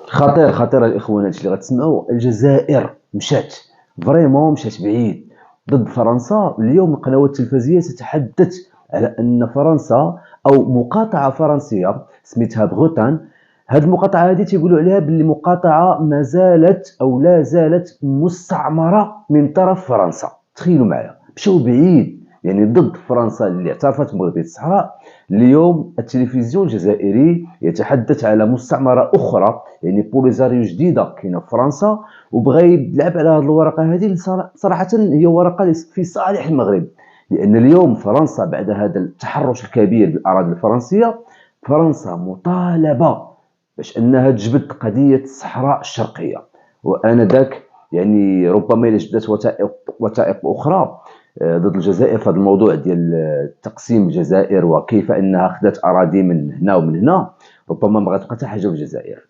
خطير خطير الاخوان، هادشي اللي غتسمعوا. الجزائر مشات فريمون، مشات بعيد ضد فرنسا. اليوم القنوات التلفزيونيه تتحدث على ان فرنسا او مقاطعه فرنسيه سميتها بغوتان. هاد المقاطعه هادي تيقولوا عليها باللي مقاطعه ما زالت او لا زالت مستعمره من طرف فرنسا. تخيلوا معايا، مشاو بعيد يعني ضد فرنسا اللي اعترفت بمغربيه الصحراء. اليوم التلفزيون الجزائري يتحدث على مستعمره اخرى، يعني بوليزاريو جديده كاينه في فرنسا، وبغى يلعب على هذه الورقه هذه. صراحه هي ورقه في صالح المغرب، لان اليوم فرنسا بعد هذا التحرش الكبير بالاراضي الفرنسيه، فرنسا مطالبه باش انها تجبد قضيه الصحراء الشرقيه. وانذاك يعني ربما الا جبدت وثائق اخرى ضد الجزائر في هذا الموضوع ديال تقسيم الجزائر وكيف انها اخذت اراضي من هنا ومن هنا، ربما ما غتبقى حتى حاجه في الجزائر.